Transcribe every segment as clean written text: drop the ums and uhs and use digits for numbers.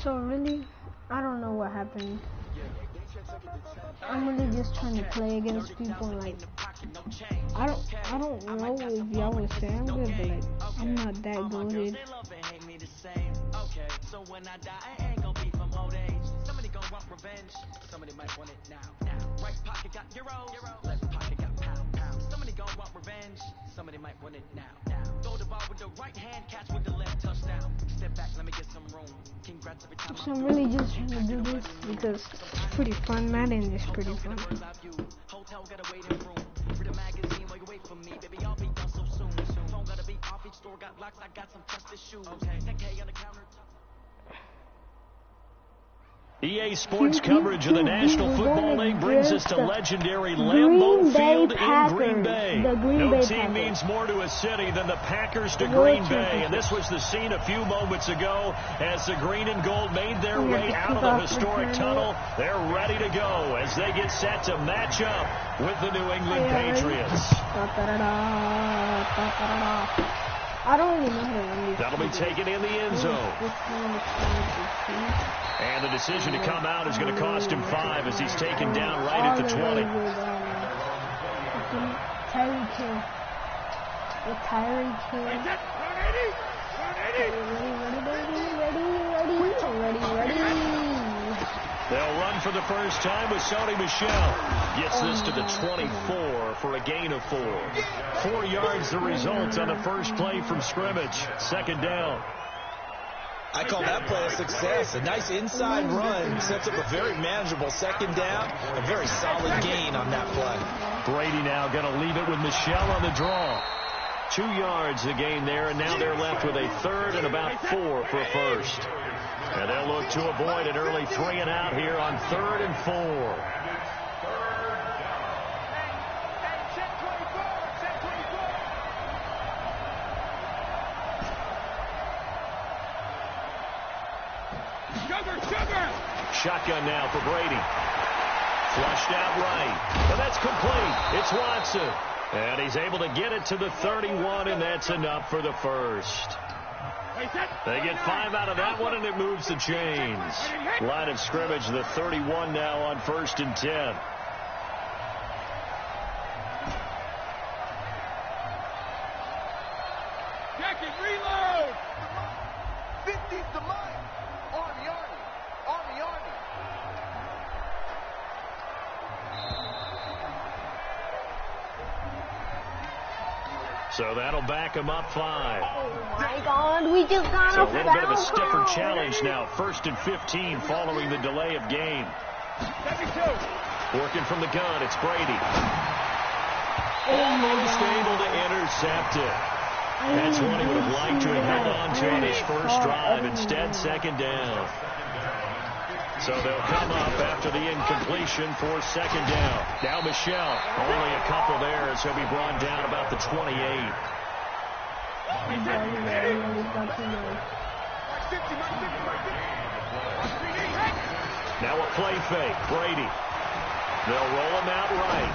So really, I don't know what happened. I'm really just trying to play against people and, like, I don't know if y'all would say I'm good, but like I'm not that goated. So when I die, I ain't gonna be from old age. Somebody gonna want revenge. Somebody might want it now. Right pocket got euros, left pocket got pound. Somebody gonna want revenge. Somebody might want it now. Throw the ball with the right hand, catch with the left, touchdown. Step back, let me get some room. Congrats every time. So I'm really just trying to do this because it's pretty fun. Madden is pretty fun. Hotel got a waiting room. Read a magazine while you wait for me, baby. I'll be done so soon. Phone gotta be off, each store got locks. I got some trusted shoes. 10K on the counter. EA Sports coverage of the National Football League brings us to legendary Lambeau Field in Green Bay. No team means more to a city than the Packers to Green Bay. And this was the scene a few moments ago as the green and gold made their way out of the historic tunnel. They're ready to go as they get set to match up with the New England Patriots. I don't really know how to run these. That'll be taken in the end zone. And the decision to come out is going to cost him 5 as he's taken down right at the 20. Tyreek Hill. Ready. They'll run for the first time with Sony Michel. Gets this to the 24 for a gain of 4. 4 yards the result on the first play from scrimmage. Second down. I call that play a success. A nice inside run sets up a very manageable second down. A very solid gain on that play. Brady now going to leave it with Michel on the draw. 2 yards the gain there, and now they're left with a third and about 4 for a first. And they'll look to avoid an early 3 and out here on 3rd and 4. Shotgun now for Brady. Flushed out right. And that's complete. It's Watson. And he's able to get it to the 31, and that's enough for the first. They get 5 out of that one, and it moves the chains. Line of scrimmage, the 31 now on 1st and 10. Jacket, reload! 50's the line. Army. So that'll back him up 5. Oh my God, we just got a little bit of a stiffer challenge now. 1st and 15 following the delay of game. Working from the gun, it's Brady. Almost able to intercept it. That's one he would have liked to have held on to on his first drive. Instead, second down. So they'll come up after the incompletion for second down. Now Michel, only a couple there as he'll be brought down about the 28. Now a play fake, Brady. They'll roll him out right.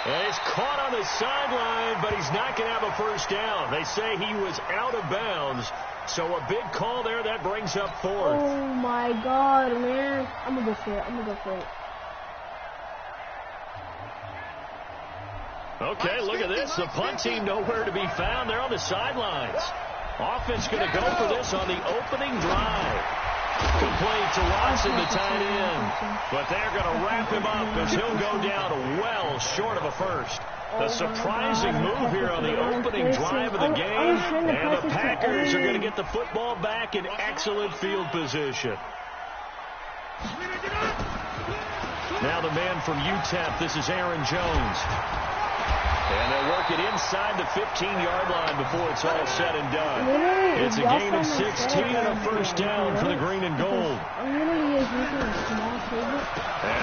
And he's caught on the sideline, but he's not going to have a first down. They say he was out of bounds. So a big call there that brings up 4th. Oh my God, man. I'm going to go for it. Okay, look at this. The punt team nowhere to be found. They're on the sidelines. Offense going to go for this on the opening drive. Complete to Watson, the tight end. But they're going to wrap him up as he'll go down well short of a first. A surprising move here on the opening drive of the game. And the Packers are going to get the football back in excellent field position. Now the man from UTEP, this is Aaron Jones. And they'll work it inside the 15-yard line before it's all said and done. It's a gain of 16 and a first down for the green and gold. And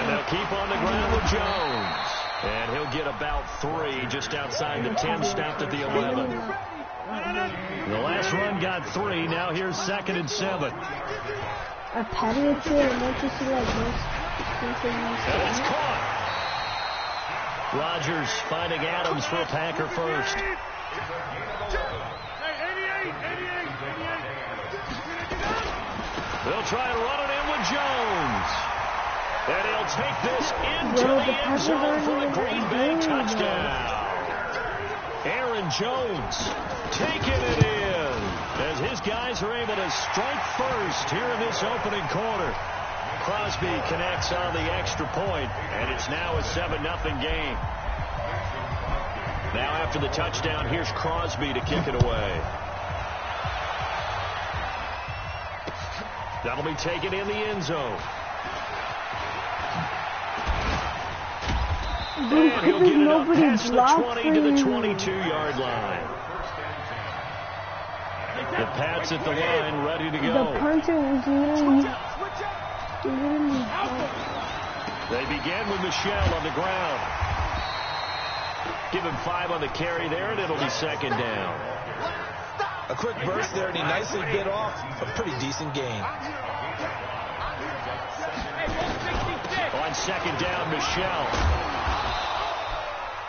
they'll keep on the ground with Jones. And he'll get about 3 just outside the 10, stopped at the 11. The last run got 3. Now here's 2nd and 7. A pattern to it, and like this. And it's caught. Rodgers finding Adams for a Packer first. They'll try and run it in with Jones. And he'll take this into the end zone for a Green Bay touchdown. Aaron Jones taking it in as his guys are able to strike first here in this opening quarter. Crosby connects on the extra point, and it's now a 7-0 game. Now after the touchdown, here's Crosby to kick it away. That'll be taken in the end zone. And he'll get it up past the 20 to the 22-yard line. The Pats at the line, ready to go. The punter was literally They begin with Michel on the ground. Give him 5 on the carry there, and it'll be second down. A quick burst there, and he nicely bit off a pretty decent gain. On second down, Michel.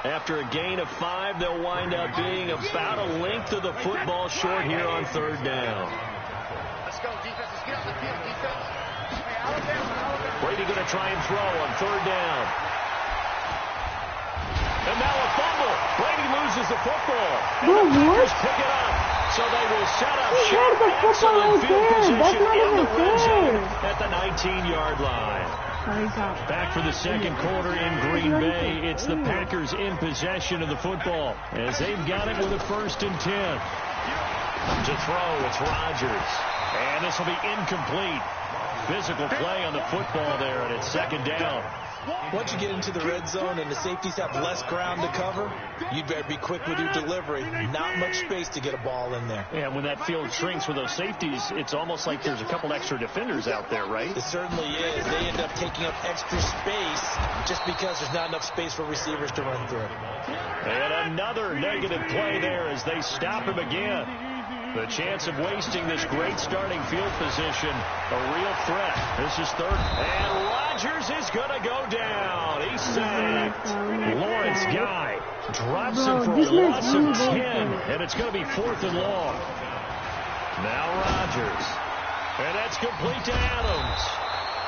After a gain of 5, they'll wind up being about a length of the football short here on third down. Let's go, defense. Let's get out the field, defense. Brady going to try and throw on third down. And now a fumble. Brady loses the football. And the Packers pick it up. So they will set up short. Excellent field position in the red zone at the 19-yard line. Back for the second quarter in Green Bay. It's the Packers in possession of the football as they've got it with a 1st and 10. To throw, it's Rodgers. And this will be incomplete. Physical play on the football there, and it's second down. Once you get into the red zone and the safeties have less ground to cover, you better be quick with your delivery. Not much space to get a ball in there. And when that field shrinks with those safeties, it's almost like there's a couple extra defenders out there, right? It certainly is. They end up taking up extra space just because there's not enough space for receivers to run through. And another negative play there as they stop him again. The chance of wasting this great starting field position, a real threat. This is third. And Rodgers is going to go down. He's sacked. Lawrence Guy drops him for a loss of 10. And it's going to be 4th and long. Now Rodgers. And that's complete to Adams.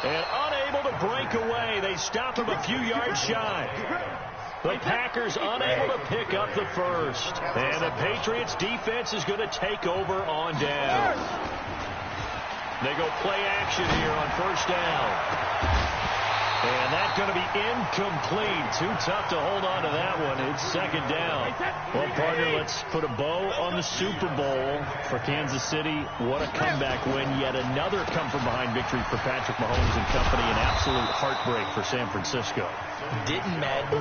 And unable to break away. They stop him a few yards shy. The Packers unable to pick up the first. And the Patriots defense is going to take over on down. They go play action here on first down. And that's going to be incomplete. Too tough to hold on to that one. It's second down. Well, partner, let's put a bow on the Super Bowl for Kansas City. What a comeback win. Yet another come-from-behind victory for Patrick Mahomes and company. An absolute heartbreak for San Francisco. Didn't Madden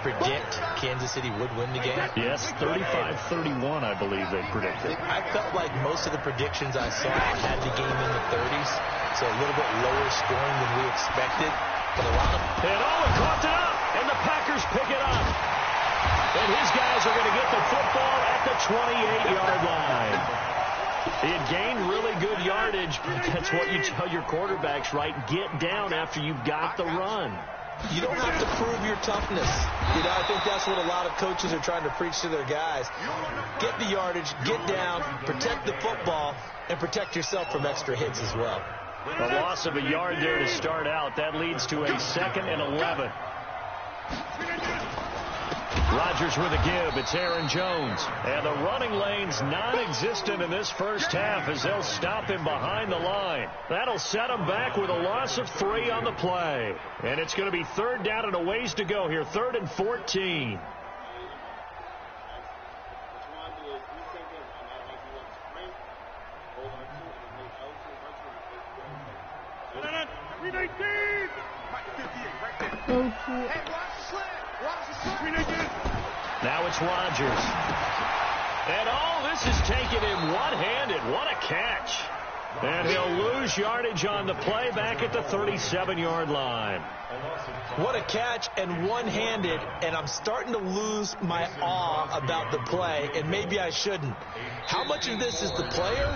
predict Kansas City would win the game? Yes, 35-31, I believe they predicted. I felt like most of the predictions I saw had the game in the 30s, so a little bit lower scoring than we expected. But a lot of... And Owen coughed it up, and the Packers pick it up. And his guys are going to get the football at the 28-yard line. He had gained really good yardage, but that's what you tell your quarterbacks, right? Get down after you've got the run. You don't have to prove your toughness. You know, I think that's what a lot of coaches are trying to preach to their guys. Get the yardage, get down, protect the football, and protect yourself from extra hits as well. A loss of a yard there to start out. That leads to a 2nd and 11. Rodgers with a give. It's Aaron Jones. And the running lane's non-existent in this first half as they'll stop him behind the line. That'll set him back with a loss of 3 on the play. And it's going to be third down and a ways to go here. 3rd and 14. Now it's Rodgers. And this is taking him one-handed. What a catch. And he'll lose yardage on the play back at the 37-yard line. What a catch and one-handed, and I'm starting to lose my awe about the play, and maybe I shouldn't. How much of this is the player?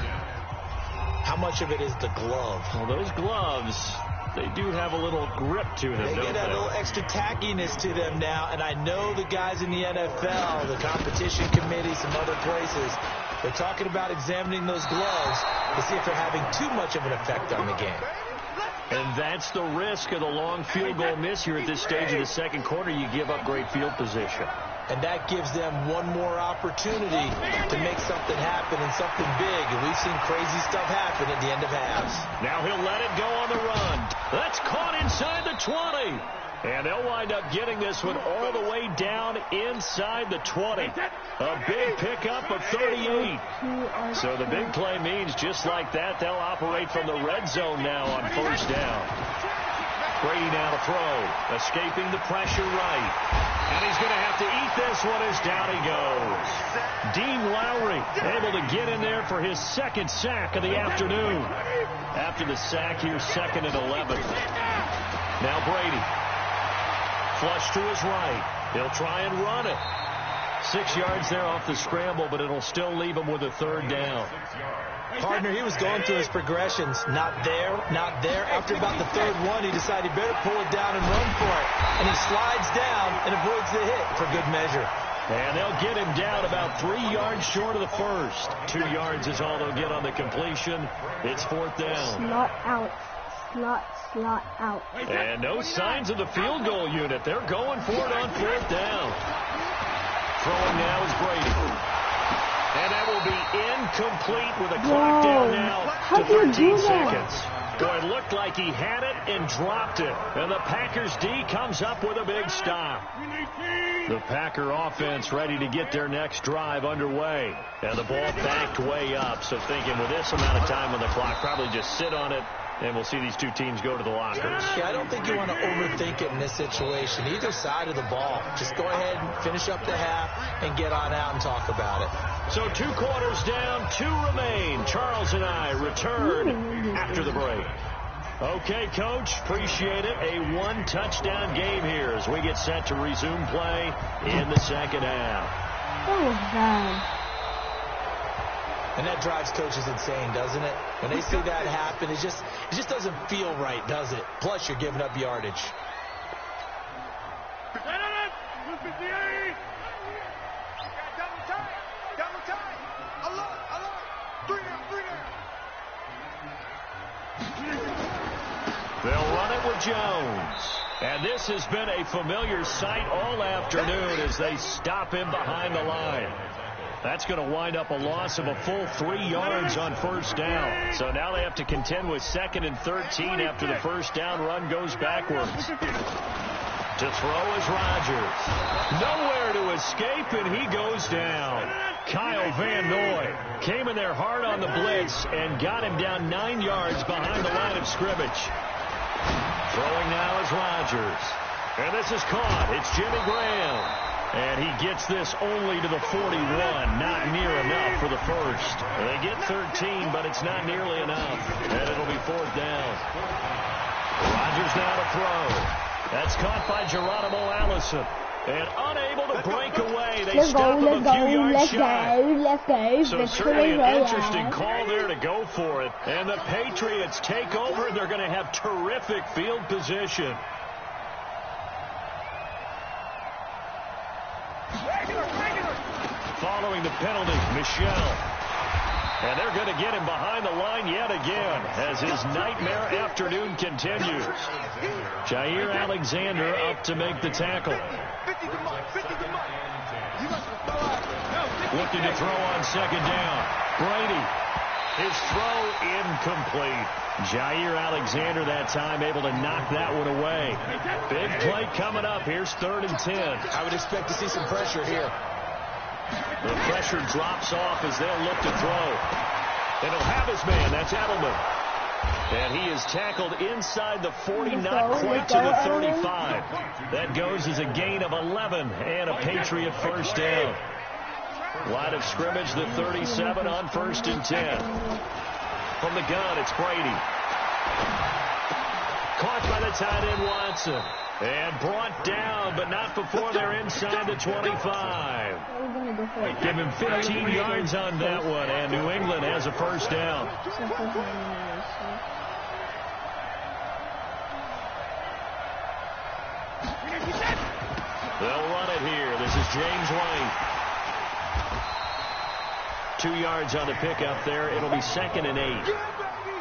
How much of it is the glove? Well, those gloves, they do have a little grip to them, They get a little extra tackiness to them now, and I know the guys in the NFL, the competition committee, some other places, They're talking about examining those gloves to see if they're having too much of an effect on the game. And that's the risk of the long field goal miss here at this stage of the second quarter. You give up great field position. And that gives them one more opportunity to make something happen and something big. And we've seen crazy stuff happen at the end of halves. Now he'll let it go on the run. That's caught inside the 20. And they'll wind up getting this one all the way down inside the 20. A big pickup of 38. So the big play means just like that, they'll operate from the red zone now on first down. Brady now to throw. Escaping the pressure right. And he's going to have to eat this one as down he goes. Dean Lowry able to get in there for his second sack of the afternoon. After the sack here, 2nd and 11. Now Brady. Flush to his right. He'll try and run it. 6 yards there off the scramble, but it'll still leave him with a 3rd down. Partner, he was going through his progressions. Not there, not there. After about the 3rd one, he decided he better pull it down and run for it. And he slides down and avoids the hit for good measure. And they'll get him down about 3 yards short of the first. 2 yards is all they'll get on the completion. It's 4th down. Slot out. Slot out. And no signs of the field goal unit. They're going for it on 4th down. Throwing now is Brady. And that will be incomplete with a clock down now to 13 seconds. Boy, it looked like he had it and dropped it. And the Packers D comes up with a big stop. The Packer offense ready to get their next drive underway. And the ball backed way up. So thinking with this amount of time on the clock, probably just sit on it. And we'll see these two teams go to the lockers. Yeah, I don't think you want to overthink it in this situation. Either side of the ball. Just go ahead and finish up the half and get on out and talk about it. So 2 quarters down, 2 remain. Charles and I return after the break. Okay, Coach, appreciate it. A 1-touchdown game here as we get set to resume play in the second half. That was bad. And that drives coaches insane, doesn't it? When they see that happen, it just doesn't feel right, does it? Plus, you're giving up yardage. They'll run it with Jones. And this has been a familiar sight all afternoon as they stop him behind the line. That's going to wind up a loss of a full 3 yards on first down. So now they have to contend with 2nd and 13 after the first down run goes backwards. To throw is Rodgers. Nowhere to escape, and he goes down. Kyle Van Noy came in there hard on the blitz and got him down 9 yards behind the line of scrimmage. Throwing now is Rodgers. And this is caught. It's Jimmy Graham. And he gets this only to the 41. Not near enough for the first. They get 13, but it's not nearly enough. And it'll be 4th down. Rodgers now to throw. That's caught by Geronimo Allison. And unable to break away. They stop him a few yards shy. Let's go. So certainly an interesting call there to go for it. And the Patriots take over. They're going to have terrific field position. Following the penalty, Michel. And they're going to get him behind the line yet again as his nightmare afternoon continues. Jair Alexander up to make the tackle. Looking to throw on 2nd down. Brady. His throw incomplete. Jair Alexander that time able to knock that one away. Big play coming up. Here's 3rd and 10. I would expect to see some pressure here. The pressure drops off as they'll look to throw. And he'll have his man. That's Edelman. And he is tackled inside the 40, not quite to the 35. That goes as a gain of 11 and a Patriot first down. Line of scrimmage, the 37 on 1st and 10. From the gun, it's Brady. Caught by the tight end, Watson. And brought down, but not before they're inside the 25. Give him 15 yards on that one, and New England has a first down. They'll run it here. This is James White. 2 yards on the pickup there. It'll be 2nd and 8.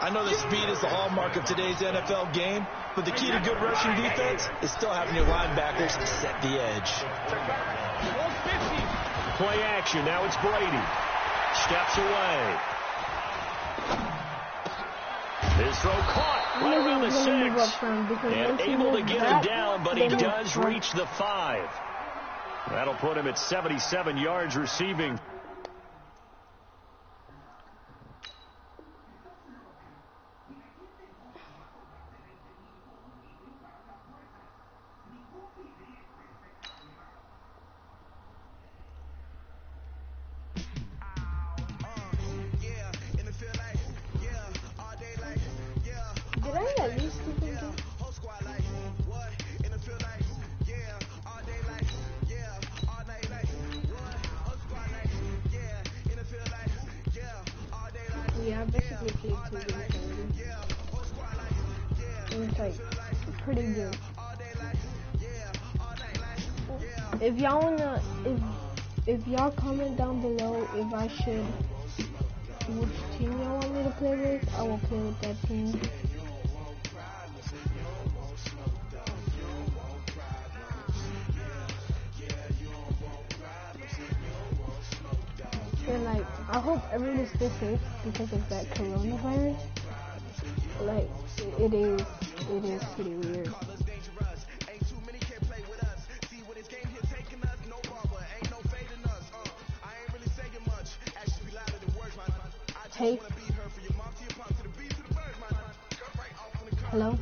I know that speed is the hallmark of today's NFL game, but the key to good rushing defense is still having your linebackers set the edge. Play action. Now it's Brady. Steps away. His throw caught right around the 6. And able to get him down, but he does reach the 5. That'll put him at 77 yards receiving. Yeah, I basically played 2 games already. And it's like pretty good. If y'all wanna, if y'all comment down below if I should, which team y'all want me to play with, I will play with that team. And like, I hope everyone stays safe because of that coronavirus. Like, it is pretty weird. Hey. Hello?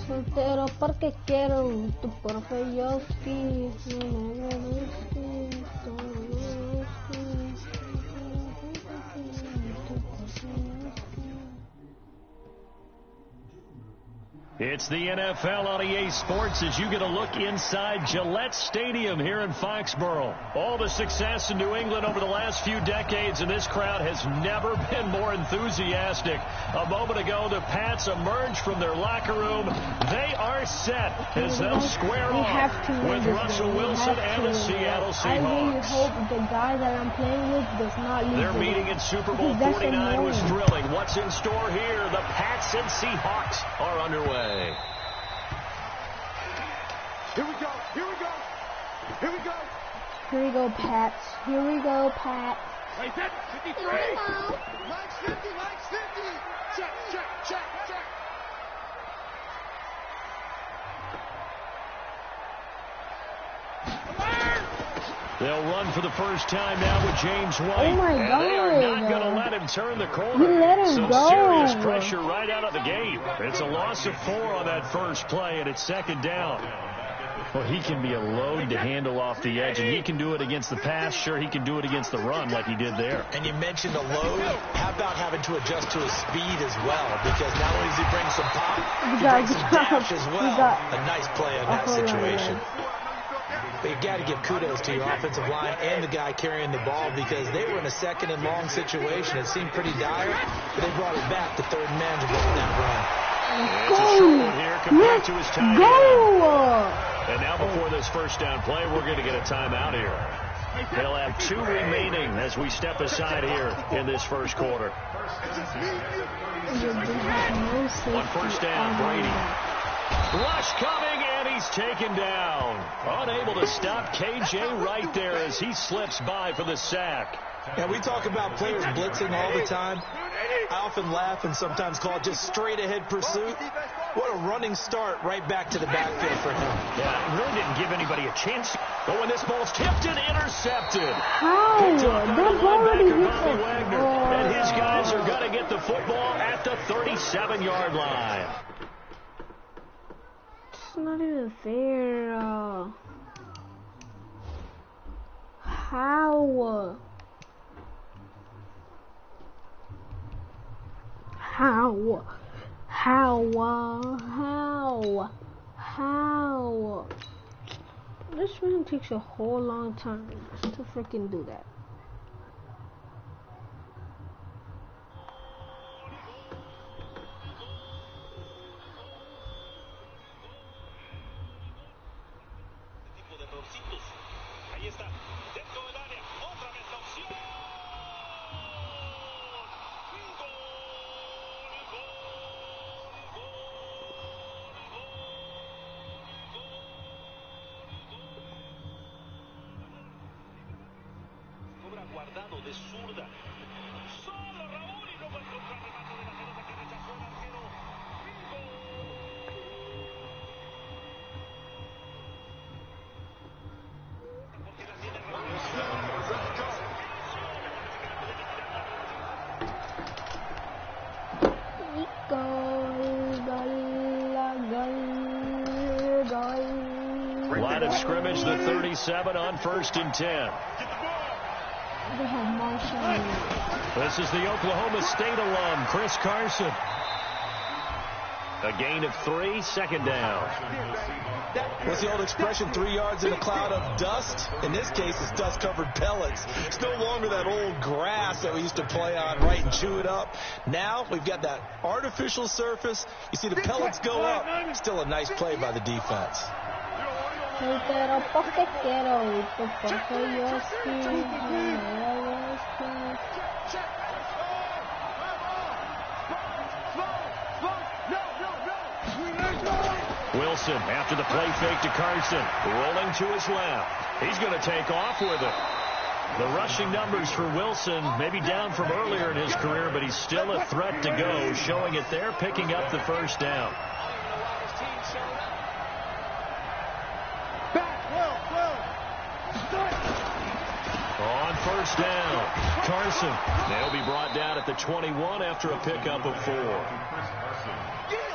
Soltero porque quiero tu profe Yoski. It's the NFL on EA Sports as you get a look inside Gillette Stadium here in Foxborough. All the success in New England over the last few decades, and this crowd has never been more enthusiastic. A moment ago, the Pats emerged from their locker room. They are set as they'll square off with Russell Wilson and the Seattle Seahawks. I really hope the guy that I'm playing with does not lose. Their meeting in Super Bowl 49 was thrilling. What's in store here? The Pats and Seahawks are underway. Here we go. Here we go. Here we go. Here we go, Pats. Here we go, Pats. Right there. 53. Mike's 50. Mike's 50. Check, check, check, check. They'll run for the first time now with James White. Oh my God. They are not going to let him turn the corner. You let him Some go. serious pressure right out of the gate. It's a loss of 4 on that first play, and it's 2nd down. Well, he can be a load to handle off the edge, and he can do it against the pass. Sure, he can do it against the run like he did there. And you mentioned a load. How about having to adjust to his speed as well? Because not only does he bring some pop, he brings some dash as well. A nice play in that situation. But you got to give kudos to your offensive line and the guy carrying the ball because they were in a 2nd and long situation. It seemed pretty dire, but they brought it back to 3rd and manageable on that run. It's a short one here compared to his tight end. And now before this first down play, we're going to get a timeout here. They'll have 2 remaining as we step aside here in this first quarter. On first down, Brady. Rush coming, and he's taken down. Unable to stop KJ right there as he slips by for the sack. Yeah, we talk about players blitzing all the time. I often laugh and sometimes call it just straight-ahead pursuit. What a running start right back to the backfield for him. Yeah, really didn't give anybody a chance. But when this ball's tipped and intercepted. How? That already hit Bobby Wagner. And his guys are going to get the football at the 37-yard line. That's not even fair. How? This man takes a whole long time to freaking do that. Guardado de zurda. Solo Raúl y luego el contrarremate de la pelota que rechazó el arquero. Porque la tiene Raúl. Line of scrimmage, the 37 on 1st and 10. This is the Oklahoma State alum, Chris Carson. A gain of 3, 2nd down. What's the old expression, 3 yards in a cloud of dust? In this case, it's dust-covered pellets. It's no longer that old grass that we used to play on, right, and chew it up. Now we've got that artificial surface. You see the pellets go up. Still a nice play by the defense. Wilson, after the play fake to Carson, rolling to his left. He's going to take off with it. The rushing numbers for Wilson may be down from earlier in his career, but he's still a threat to go, showing it there, picking up the 1st down. On 1st down, Carson. They'll be brought down at the 21 after a pickup of 4.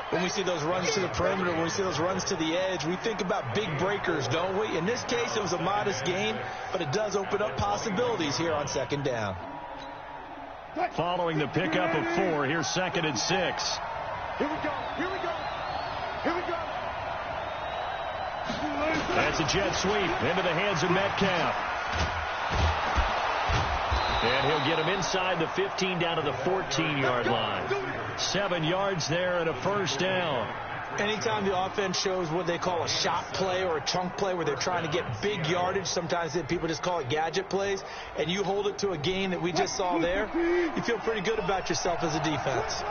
When we see those runs to the perimeter, when we see those runs to the edge, we think about big breakers, don't we? In this case, it was a modest gain, but it does open up possibilities here on 2nd down. Following the pickup of 4, here's 2nd and 6. Here we go. Here we go. Here we go. That's a jet sweep into the hands of Metcalf. And he'll get him inside the 15 down to the 14-yard line. 7 yards there and a 1st down. Anytime the offense shows what they call a shot play or a chunk play where they're trying to get big yardage, sometimes people just call it gadget plays, and you hold it to a gain that we just saw there, you feel pretty good about yourself as a defense.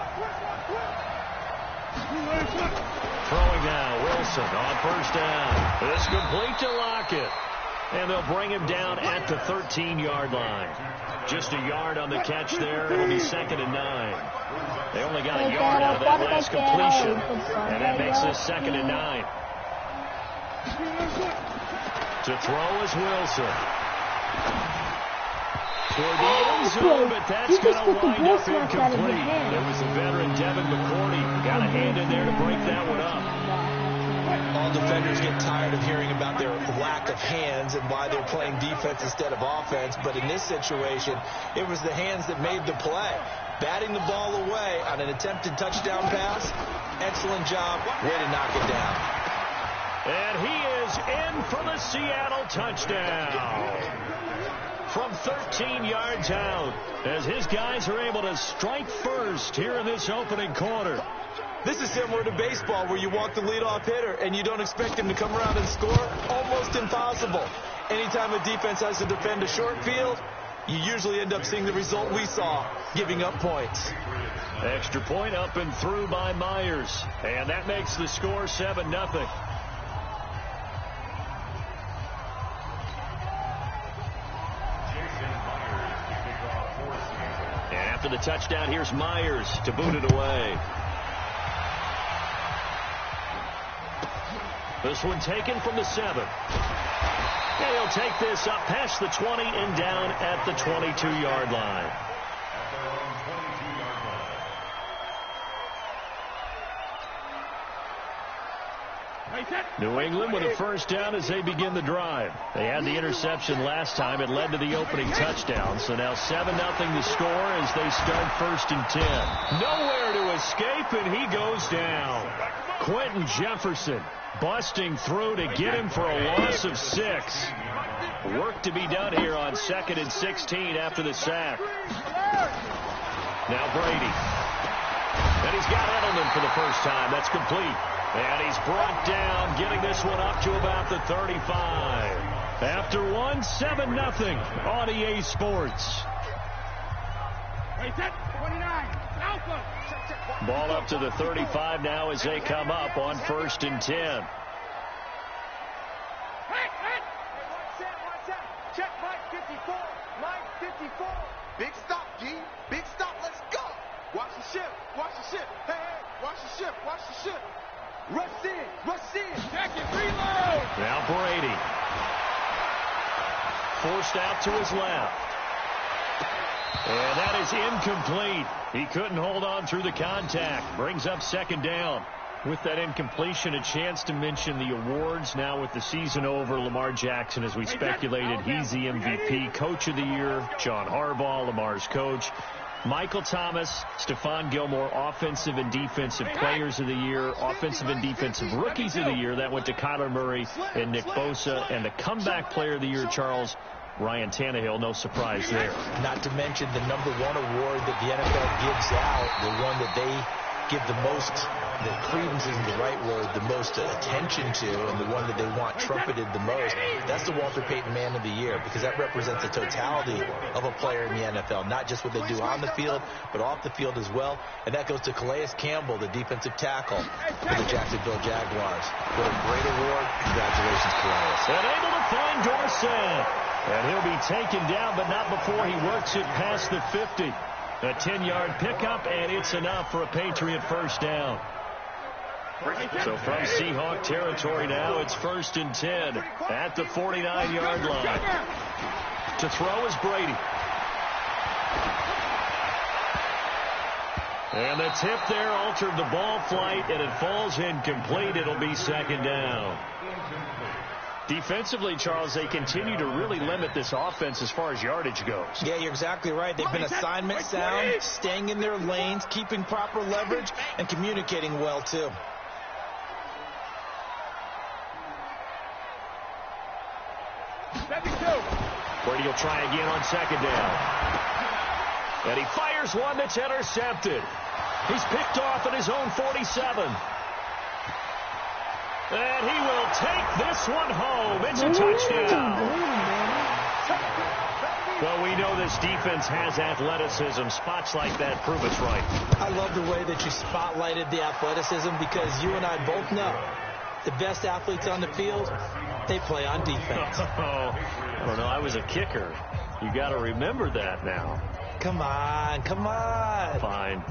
Throwing now, Wilson on 1st down. It's complete to Lockett. And they'll bring him down at the 13-yard line. Just a yard on the catch there. It'll be 2nd and 9. They only got a yard out of that last completion. And that makes this 2nd and 9. To throw is Wilson. Toward the end zone, but that's going to wind up incomplete. There was the veteran Devin McCourty. Got a hand in there to break that one up. All defenders get tired of hearing about their lack of hands and why they're playing defense instead of offense. But in this situation, it was the hands that made the play. Batting the ball away on an attempted touchdown pass. Excellent job. Way to knock it down. And he is in for the Seattle touchdown. From 13 yards out, as his guys are able to strike first here in this opening quarter. This is similar to baseball where you walk the leadoff hitter and you don't expect him to come around and score. Almost impossible. Anytime a defense has to defend a short field, you usually end up seeing the result we saw, giving up points. Extra point up and through by Myers. And that makes the score 7-0. And after the touchdown, here's Myers to boot it away. This one taken from the 7. And he'll take this up past the 20 and down at the 22-yard line. New England with a first down as they begin the drive. They had the interception last time. It led to the opening touchdown. So now 7-0 the score as they start 1st and 10. Nowhere to escape, and he goes down. Quentin Jefferson busting through to get him for a loss of 6. Work to be done here on 2nd and 16 after the sack. Now Brady. And he's got Edelman for the first time. That's complete. And he's brought down, getting this one up to about the 35. After one, 7-0 on EA Sports. Ball up to the 35 now as they come up on 1st and 10. Check Mike 54. Mike 54. Big stop, G. Big stop. Let's go. Watch the ship. Watch the ship. Hey, hey. Watch the ship. Watch the ship. Rush in. Rush in. Check it. Reload. Now Brady. Forced out to his left. And that is incomplete. He couldn't hold on through the contact. Brings up 2nd down. With that incompletion, a chance to mention the awards. Now with the season over, Lamar Jackson, as we speculated, he's the MVP, Coach of the Year. John Harbaugh, Lamar's coach. Michael Thomas, Stephon Gilmore, Offensive and Defensive Players of the Year, Offensive and Defensive Rookies of the Year. That went to Kyler Murray and Nick Bosa. And the Comeback Player of the Year, Charles, Ryan Tannehill. No surprise there. Not to mention the #1 award that the NFL gives out, the one that they give the most, the credence isn't the right word, the most attention to, and the one that they want trumpeted the most. That's the Walter Payton Man of the Year, because that represents the totality of a player in the NFL, not just what they do on the field, but off the field as well. And that goes to Calais Campbell, the defensive tackle for the Jacksonville Jaguars. What a great award. Congratulations, Calais. And able to find Dorsett. And he'll be taken down, but not before he works it past the 50. A 10-yard pickup, and it's enough for a Patriot first down. So from Seahawk territory now, it's 1st and 10 at the 49-yard line. To throw is Brady. And the tip there altered the ball flight, and it falls incomplete. It'll be 2nd down. Defensively, Charles, they continue to really limit this offense as far as yardage goes. Yeah, you're exactly right. They've been assignment sound, staying in their lanes, keeping proper leverage, and communicating well, too. Brady will try again on 2nd down. And he fires one that's intercepted. He's picked off at his own 47. And he will take this one home. It's a touchdown. Well, we know this defense has athleticism. Spots like that prove us right. I love the way that you spotlighted the athleticism, because you and I both know the best athletes on the field, they play on defense. I don't know. I was a kicker. You got to remember that now. Come on, come on. Fine.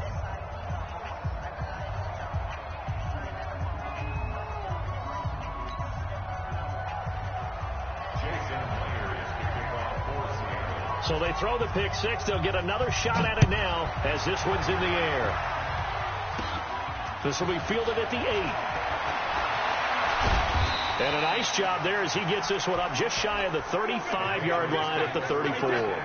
So they throw the pick six. They'll get another shot at it now as this one's in the air. This will be fielded at the 8. And a nice job there as he gets this one up just shy of the 35-yard line at the 34.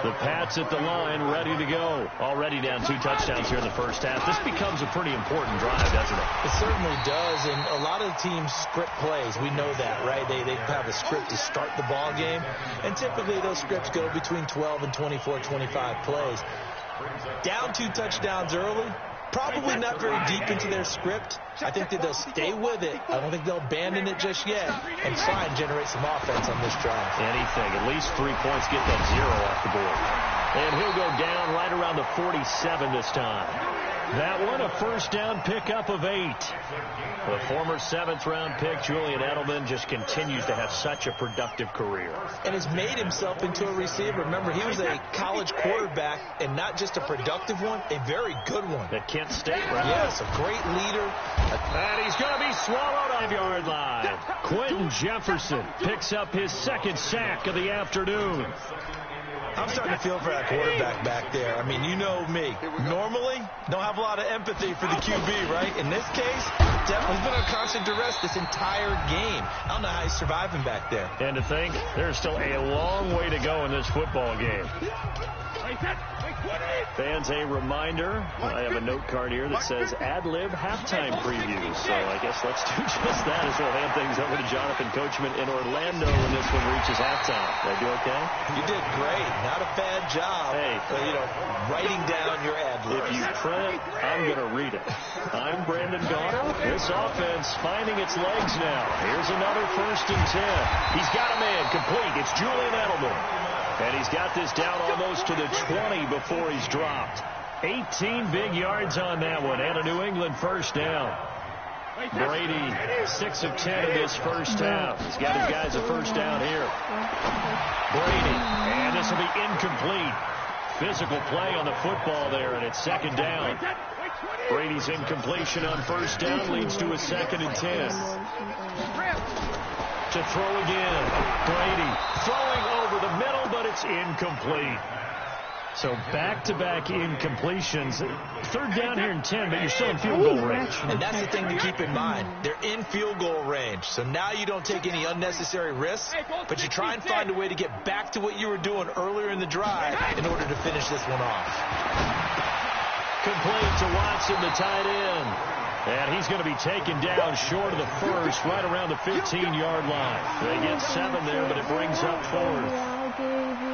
The Pats at the line, ready to go. Already down 2 touchdowns here in the first half. This becomes a pretty important drive, doesn't it? It certainly does, and a lot of teams script plays. We know that, right? They have a script to start the ball game, and typically those scripts go between 12 and 24, 25 plays. Down 2 touchdowns early, probably not very deep into their script. I think that they'll stay with it. I don't think they'll abandon it just yet and try and generate some offense on this drive. Anything. At least 3 points, get that 0 off the board. And he'll go down right around the 47 this time. That one, a first down pickup of 8. The former 7th-round pick, Julian Edelman, just continues to have such a productive career. And has made himself into a receiver. Remember, he was a college quarterback, and not just a productive one, a very good one. At Kent State, right? Yes, a great leader. And he's going to be swallowed on the 5-yard line. Quentin Jefferson picks up his 2nd sack of the afternoon. I'm starting to feel for that quarterback back there. I mean, you know me. Normally, don't have a lot of empathy for the QB, right? In this case, definitely been under constant duress this entire game. I don't know how he's surviving back there. And to think, there's still a long way to go in this football game. Fans, a reminder, I have a note card here that says ad-lib halftime preview. So I guess let's do just that as we'll hand things over to Jonathan Coachman in Orlando when this one reaches halftime. Did I do okay? You did great. Not a bad job. Hey. Writing down your ad-libs. If you print, I'm going to read it. I'm Brandon Gaudin. This offense finding its legs now. Here's another 1st and 10. He's got a man complete. It's Julian Edelman. And he's got this down almost to the 20 before he's dropped. 18 big yards on that one, and a New England 1st down. Brady, 6 of 10 in this 1st half. He's got his guys a 1st down here. Brady, and this will be incomplete. Physical play on the football there, and it's 2nd down. Brady's incompletion on 1st down leads to a 2nd and 10. To throw again. Brady throwing over the middle, but it's incomplete. So back-to-back incompletions. 3rd down here and 10, but you're still in field goal range. And that's the thing to keep in mind. They're in field goal range. So now you don't take any unnecessary risks, but you try and find a way to get back to what you were doing earlier in the drive in order to finish this one off. Complete to Watson, the tight end. And he's going to be taken down short of the 1st, right around the 15-yard line. They get 7 there, but it brings up 4th.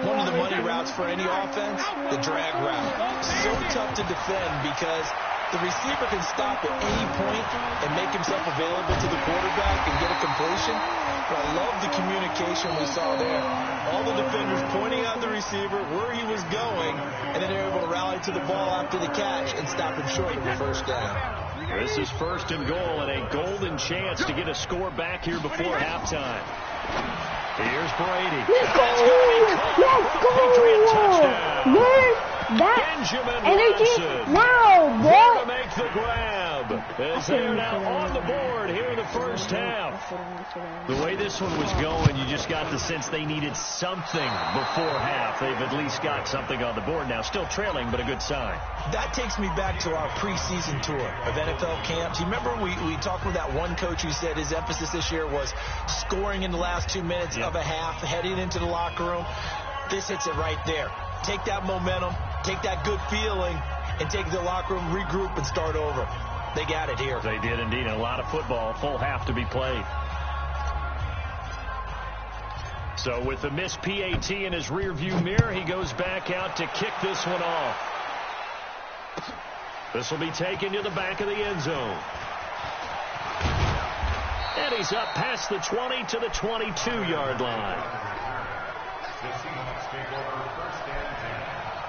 One of the money routes for any offense, the drag route. So tough to defend because the receiver can stop at any point and make himself available to the quarterback and get a completion. But I love the communication we saw there. All the defenders pointing out the receiver, where he was going, and then they're able to rally to the ball after the catch and stop him short of the 1st down. This is 1st and goal and a golden chance to get a score back here before halftime. Here's Brady. Let's go! Let's go! Patriot touchdown. Where's that Benjamin energy Watson. now, There boy? to make the grab. As they are now on the board here in the 1st half. The way this one was going, you just got the sense they needed something before half. They've at least got something on the board now. Still trailing, but a good sign. That takes me back to our preseason tour of NFL camps. You remember we talked with that one coach who said his emphasis this year was scoring in the last 2 minutes of a half, heading into the locker room. This hits it right there. Take that momentum, take that good feeling, and take the locker room, regroup, and start over. They got it here. They did indeed. And a lot of football, full half to be played. So with the missed PAT in his rearview mirror, he goes back out to kick this one off. This will be taken to the back of the end zone. And he's up past the 20 to the 22-yard line.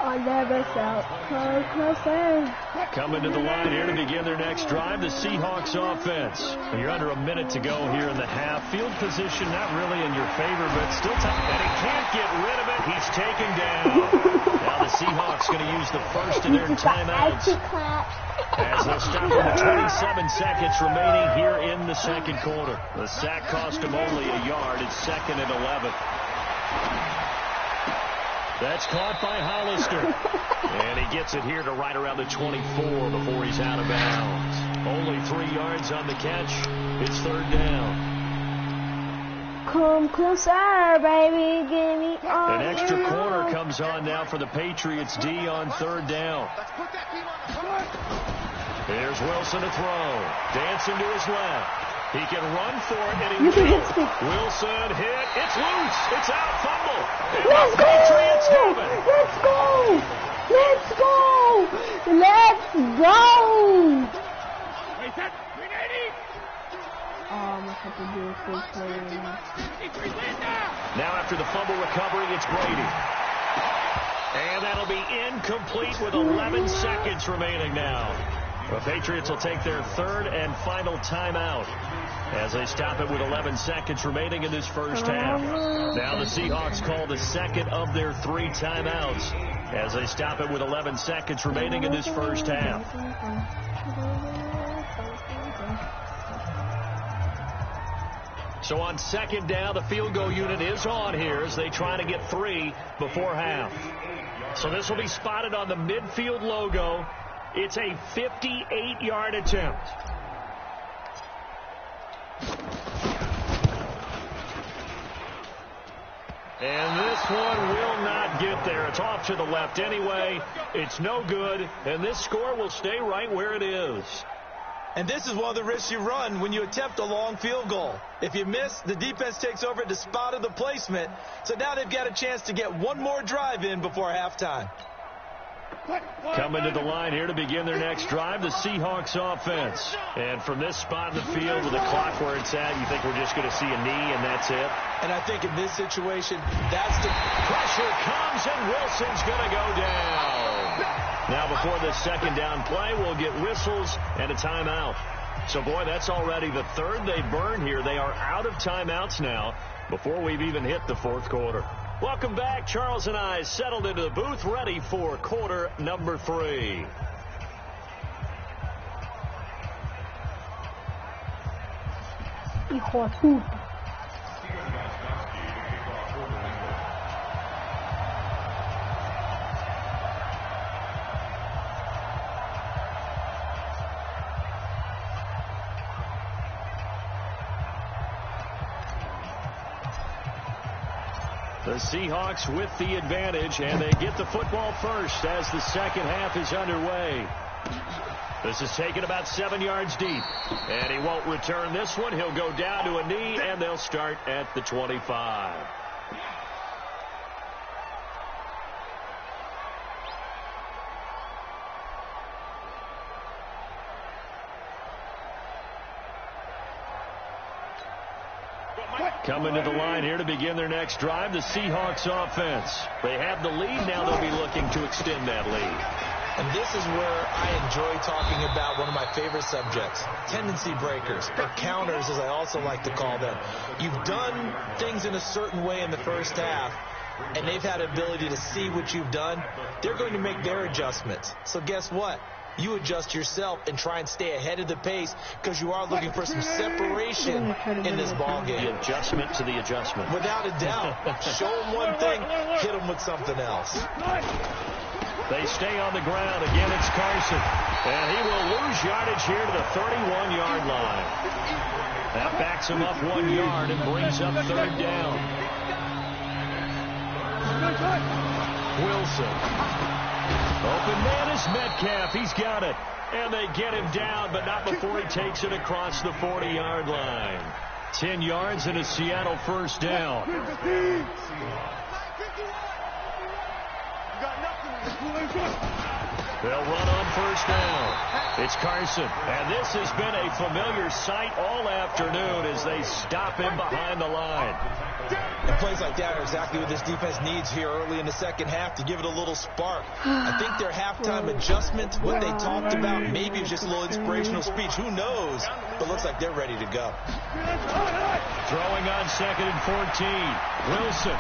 I never felt so closer. Coming to the line here to begin their next drive, the Seahawks offense. You're under a minute to go here in the half. Field position not really in your favor, but still tough. And he can't get rid of it. He's taken down. Now the Seahawks going to use the 1st of their timeouts. As they'll stop with 27 seconds remaining here in the 2nd quarter. The sack cost him only a yard. It's 2nd and 11. That's caught by Hollister. And he gets it here to right around the 24 before he's out of bounds. Only 3 yards on the catch. It's 3rd down. Come closer, baby. Give me all. An extra corner comes on now for the Patriots D on 3rd down. Here's Wilson to throw. Dancing to his left. He can run for it, and he will. Wilson hit. It's loose. It's out. Fumble. Let's go! Patriots have it. Let's go! Let's go! Let's go! I have to do a full play. Now after the fumble recovery, it's Brady. And that'll be incomplete with 11 seconds remaining now. The Patriots will take their 3rd and final timeout as they stop it with 11 seconds remaining in this 1st half. Now the Seahawks call the 2nd of their 3 timeouts as they stop it with 11 seconds remaining in this 1st half. So on second down, the field goal unit is on here as they try to get 3 before half. So this will be spotted on the midfield logo. It's a 58-yard attempt. And this one will not get there. It's off to the left anyway. It's no good, and this score will stay right where it is. And this is one of the risks you run when you attempt a long field goal. If you miss, the defense takes over at the spot of the placement. So now they've got a chance to get one more drive in before halftime. Coming to the line here to begin their next drive, the Seahawks offense. And from this spot in the field with the clock where it's at, you think we're just going to see a knee and that's it? And I think in this situation, that's the pressure comes and Wilson's going to go down. Now before the second down play, we'll get whistles and a timeout. So, boy, that's already the third they burn here. They are out of timeouts now before we've even hit the fourth quarter. Welcome back. Charles and I settled into the booth, ready for quarter number 3. Hijo de puta. The Seahawks with the advantage, and they get the football first as the second half is underway. This is taken about 7 yards deep, and he won't return this one. He'll go down to a knee, and they'll start at the 25. Coming to the line here to begin their next drive, the Seahawks offense. They have the lead. Now they'll be looking to extend that lead. And this is where I enjoy talking about one of my favorite subjects, tendency breakers, or counters as I also like to call them. You've done things in a certain way in the first half, and they've had ability to see what you've done. They're going to make their adjustments. So guess what? You adjust yourself and try and stay ahead of the pace because you are looking for some separation in this ball game. The adjustment to the adjustment. Without a doubt. Show them one thing, hit them with something else. They stay on the ground. Again, it's Carson. And he will lose yardage here to the 31-yard line. That backs him up 1 yard and brings up third down. Wilson. Open man is Metcalf. He's got it. And they get him down, but not before he takes it across the 40-yard line. 10 yards and a Seattle first down. They'll run on first down. It's Carson. And this has been a familiar sight all afternoon as they stop him behind the line. And plays like that are exactly what this defense needs here early in the second half to give it a little spark. I think their halftime adjustment, what they talked about, maybe it's just a little inspirational speech. Who knows? But looks like they're ready to go. Throwing on second and 14. Wilson.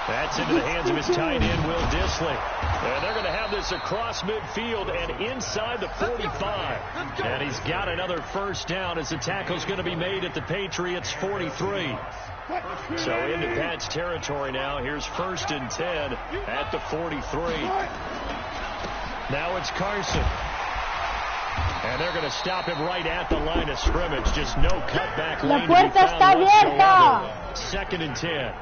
That's into the hands of his tight end, Will Dissly. And they're going to have this across midfield and inside the 45. And he's got another first down as the tackle's going to be made at the Patriots' 43. So into Pat's territory now. Here's 1st and 10 at the 43. Now it's Carson. And they're going to stop him right at the line of scrimmage. Just no cutback lane. La puerta está abierta. 2nd and 10.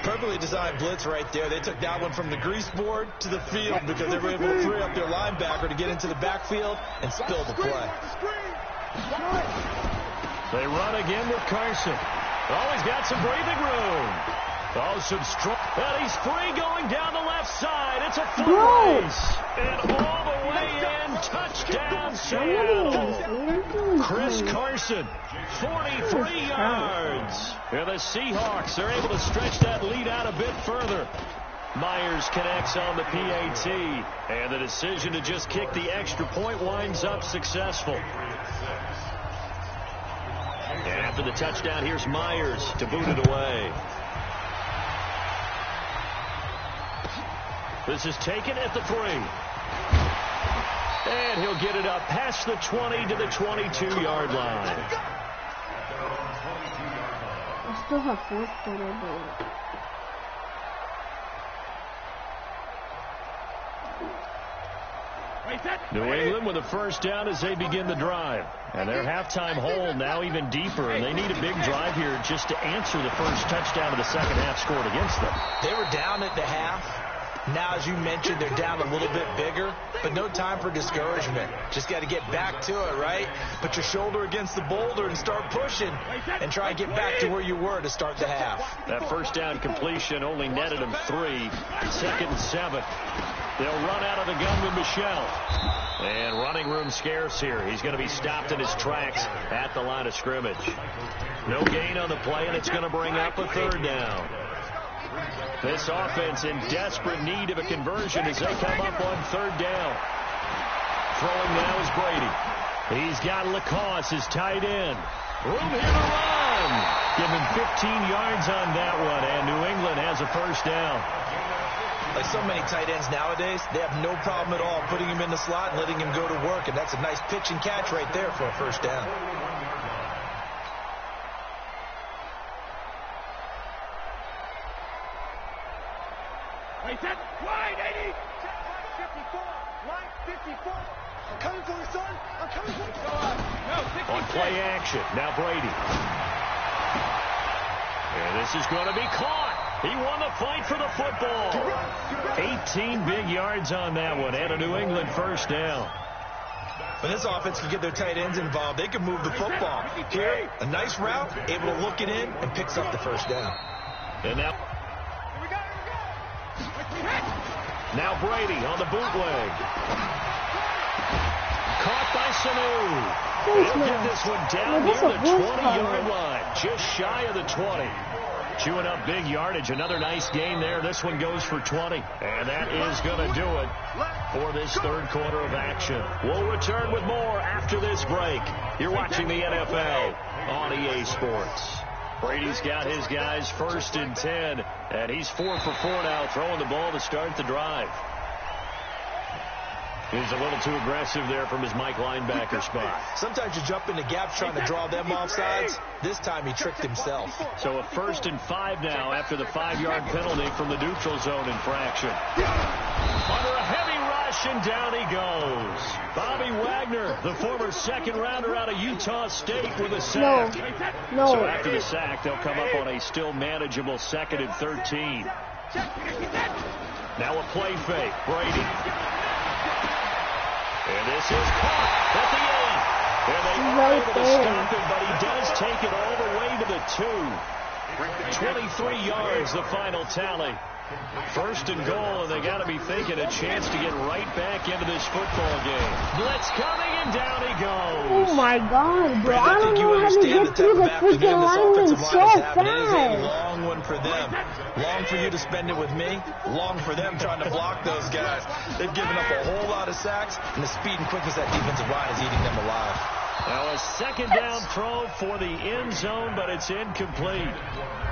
Perfectly designed blitz right there. They took that one from the grease board to the field because they were able to free up their linebacker to get into the backfield and spill the play. They run again with Carson. Oh, he's got some breathing room. Oh, some strong. And he's free going down the left side. It's a foot race. And all the way in. Touchdown, Seattle. Chris Carson, 43 yards. And the Seahawks are able to stretch that lead out a bit further. Myers connects on the PAT. And the decision to just kick the extra point winds up successful. And after the touchdown, here's Myers to boot it away. This is taken at the 3. And he'll get it up past the 20 to the 22-yard line. still have fourth quarter, but New England with a first down as they begin the drive. And their halftime hole now even deeper, and they need a big drive here just to answer the first touchdown of the second half scored against them. They were down at the half. Now, as you mentioned, they're down a little bit bigger, but no time for discouragement. Just got to get back to it, right? Put your shoulder against the boulder and start pushing and try and get back to where you were to start the half. That first down completion only netted them 3. Second and 7. They'll run out of the gun with Michelle. And running room scarce here. He's going to be stopped in his tracks at the line of scrimmage. No gain on the play, and it's going to bring up a third down. This offense in desperate need of a conversion as they come up on third down. Throwing now is Brady. He's got Lacoste, his tight end. Room here to run. Give him 15 yards on that one, and New England has a first down. Like so many tight ends nowadays, they have no problem at all putting him in the slot and letting him go to work, and that's a nice pitch and catch right there for a first down. Wait, set, wide, 80. Check, line 54, I'm coming for you, son. I'm coming for you. No, 66. On play action, now Brady. And this is going to be caught. He won the fight for the football. 18 big yards on that one, and a New England first down. When this offense can get their tight ends involved, they can move the football. Here, a nice route, able to look it in, and picks up the first down. And now Brady on the bootleg. Caught by Sanu. He'll get this one down near the 20-yard line, just shy of the 20. Chewing up big yardage. Another nice gain there. This one goes for 20. And that is going to do it for this third quarter of action. We'll return with more after this break. You're watching the NFL on EA Sports. Brady's got his guys first and 10. And he's 4 for 4 now, throwing the ball to start the drive. He's a little too aggressive there from his Mike linebacker spot. Sometimes you jump into gaps trying to draw them off sides. This time he tricked himself. So a first and 5 now after the 5-yard penalty from the neutral zone infraction. Under a heavy rush, and down he goes. Bobby Wagner, the former second rounder out of Utah State, with a sack. No. So after the sack, they'll come up on a still manageable 2nd and 13. Now a play fake. Brady. And this is caught at the 8. And they are able to stop him, but he does take it all the way to the 2. 23 yards, the final tally. First and goal, and they got to be thinking a chance to get right back into this football game. Blitz coming, and down he goes. Oh my God, bro! I don't know how to get through the freaking lineman so fast. It is a long one for them. Long for you to spend it with me. Long for them trying to block those guys. They've given up a whole lot of sacks, and the speed and quickness that defensive line is eating them alive. Now a second down throw for the end zone, but it's incomplete.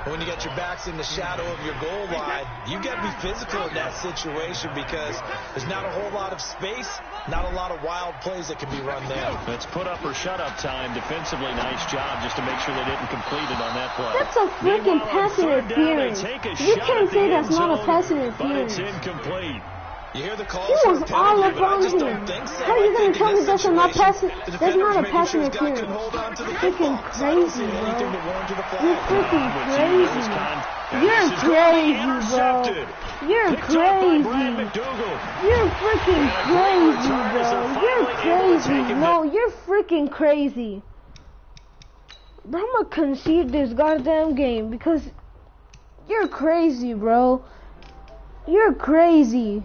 When you got your backs in the shadow of your goal line, you've got to be physical in that situation because there's not a whole lot of space, not a lot of wild plays that can be run there. That's put up or shut up time. Defensively, nice job just to make sure they didn't complete it on that play. That's a freaking pass interference. You can't say that's not a pass interference. But it's incomplete. You hear the call? He was all up on him. How are you going to tell me that's not a pass interference? Freaking crazy, bro. You're freaking crazy. You're crazy, bro. You're crazy. You're freaking crazy, bro. You're crazy. No, you're freaking crazy. Bro, I'm going to concede this goddamn game because you're crazy, bro. You're crazy.